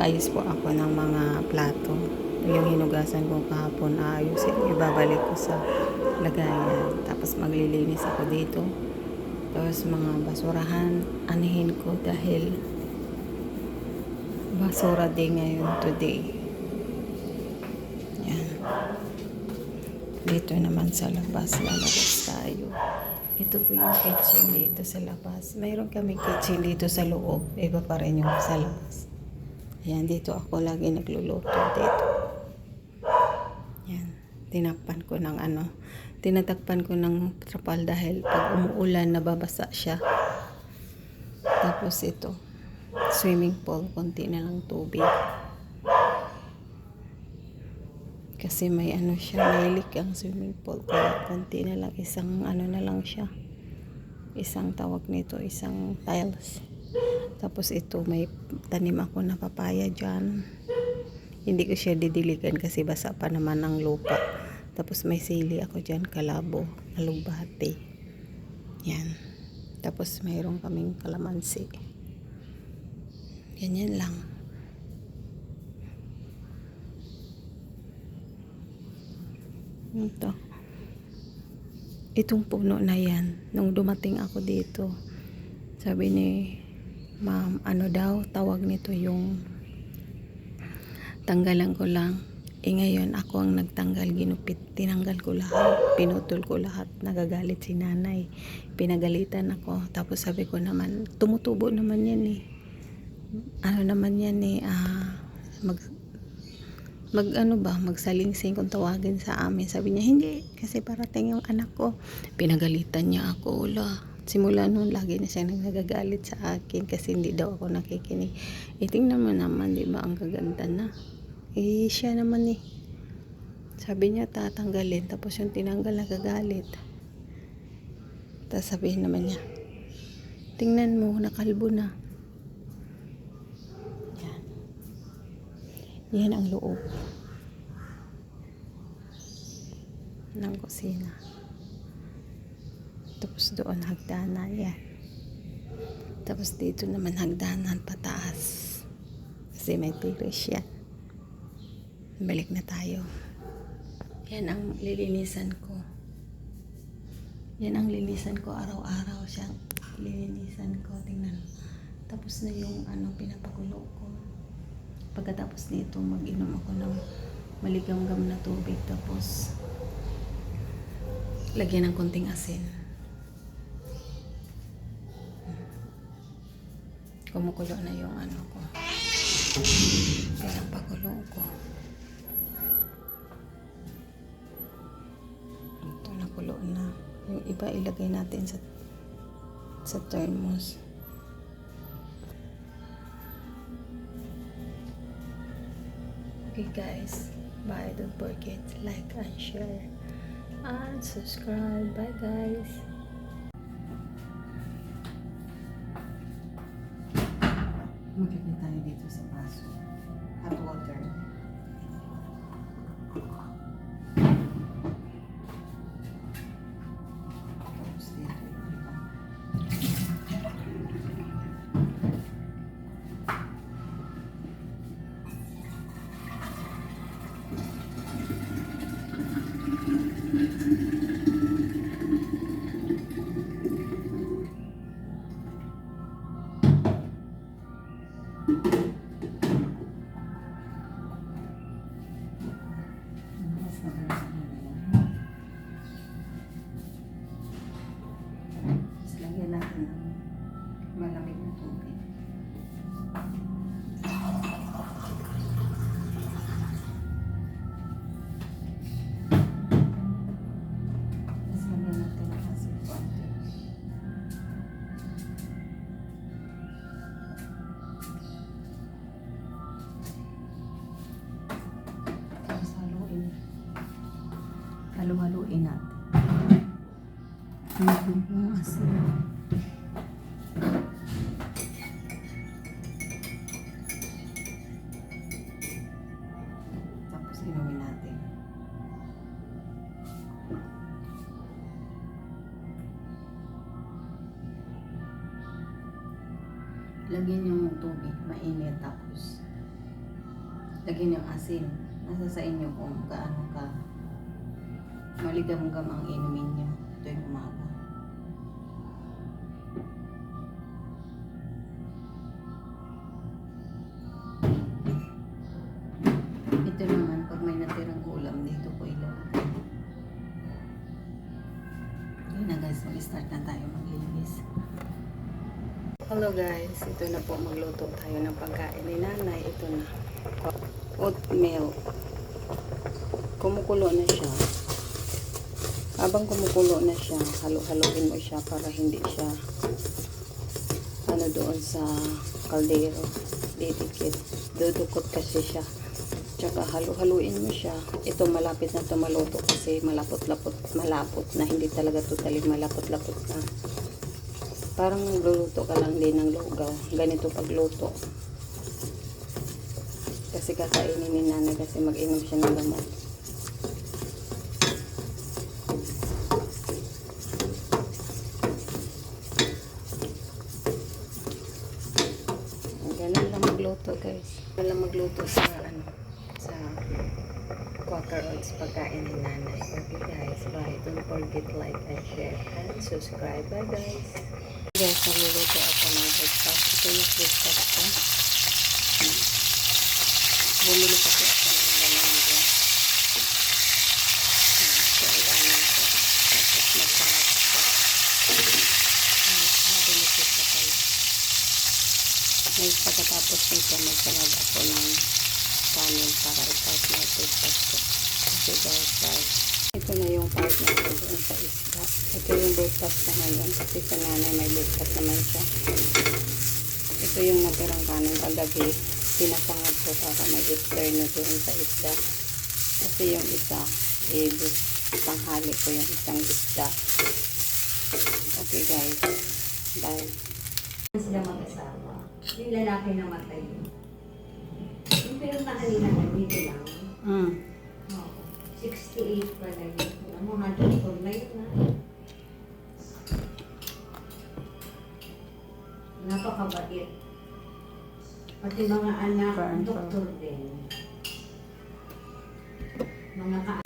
Mag-aayos po ako ng mga plato. Yung hinugasan ko kahapon, aayusin. Ibabalik ko sa lagayan. Tapos maglilinis ako dito. Tapos mga basurahan, anihin ko dahil basura din ngayon today. Yan. Dito naman sa labas, lalabas tayo. Ito po yung kitchen dito sa labas. Mayroon kaming kitchen dito sa loob. Iba pa rin yung sa labas. Ayan, dito ako lagi nagluluto dito. Yan. Tinatakpan ko ng trapal dahil pag umuulan, nababasa siya. Tapos ito, swimming pool, konti na lang tubig. Kasi may may leak ang swimming pool. Kaya konti na lang, isang na lang siya. Isang tawag nito, isang tiles. Tapos ito, may tanim ako na papaya dyan. Hindi ko siya didiligan kasi basa pa naman ang lupa. Tapos may sili ako dyan, kalabo, alugbati. Yan. Tapos mayroon kaming kalamansi. Ganyan lang. Ito. Itong puno na yan, nung dumating ako dito, sabi ni ma'am, tawag nito yung tanggalan ko lang. Ngayon ako ang nagtanggal, ginupit, tinanggal ko lahat, pinutol ko lahat. Nagagalit si nanay, pinagalitan ako. Tapos sabi ko naman, tumutubo naman yan eh. Magsalingsing kung tawagin sa amin. Sabi niya, hindi, kasi parating yung anak ko. Pinagalitan niya ako, simula noon, lagi na siya nagagalit sa akin kasi hindi daw ako nakikinig. Tingnan mo naman, di ba, ang gaganda na. Siya naman eh. Sabi niya, tatanggalin. Tapos yung tinanggal, nagagalit. Tapos sabihin naman niya, tingnan mo, nakalbo na. Yan ang loob ng kusina. Tapos doon hagdanan yan. Tapos dito naman hagdanan pataas. Kasi may terrace yan. Balik na tayo. Yan ang lilinisan ko. Yan ang linisan ko araw-araw siya. Lilinisan ko. Tingnan. Tapos na yung pinapakulo ko. Pagkatapos nito, mag-inom ako ng maligamgam na tubig. Tapos lagyan ng konting asin. Kumukulo na yung ko. Pinapakulo ko. Ito, nakulo na. Yung iba ilagay natin sa thermos. Okay guys, bye. Don't forget to like and share and subscribe. Bye guys. Magkikita tayo dito sa baso. Hot water. Tapos dito. Lagyan natin ng malamig na tubig. Tapos lagyan natin ng acid water. Tapos haluin natin. Yung asin. Tapos inumin natin. Lagyan yung tubig, mainit, tapos lagyan yung asin. Nasa sa inyo kung gaano ka maligam-gam ang inumin nyo tuwing umaga. Ito naman, pag may natirang ulam, dito ko ilalagay. Yun na guys, mag-start na tayo maglinis. Hello guys, ito na po, magluto tayo ng pagkain ni nanay. Ito na, oatmeal. Kumukulo na siya. Habang kumukulo na siya, halo-haloin mo siya para hindi siya doon sa kaldero didikit. Dudukot kasi siya. Tsaka halo-haluin mo siya. Ito malapit na ito maluto kasi malapot na, hindi talaga totally malapot-lapot na. Parang nagluluto ka lang din ng lugaw. Ganito pagluto. Kasi kakainin ni nanay kasi mag-inom siya ng gamot. Ganun lang magluto guys. Ganun lang magluto sa sa Quaker Oats pagkain ni nanay. Okay guys, bye. Don't forget like and share and subscribe. Bye guys. Guys, nagluluto ako ng breakfast. Ito yung breakfast ko. Bumili kasi ako ng gano'n dyan. So, ilanin ko. Tapos magsangat ko. Marinipit ko pala. Ngayon, pagkatapos nito, magsangat ako ng kanin para i-part na breakfast ko. Okay guys, bye. Ito na yung part na ito doon sa isda. Ito yung breakfast na ngayon kasi sa nanay may breakfast naman siya. Ito yung natirang kanin kagabi. Pinasangad ko para mag-stir na doon sa isda. Kasi yung isa, panghali ko yung isang isda. Okay guys, bye. Sila mag-asawa. Yung lalaki namatay yun. Yung pinuntahan nila dito lang. Oh, 68 pala yun. Alam mo, 104 na yun na. Napakabait. Pati mga anak, doktor din. Mga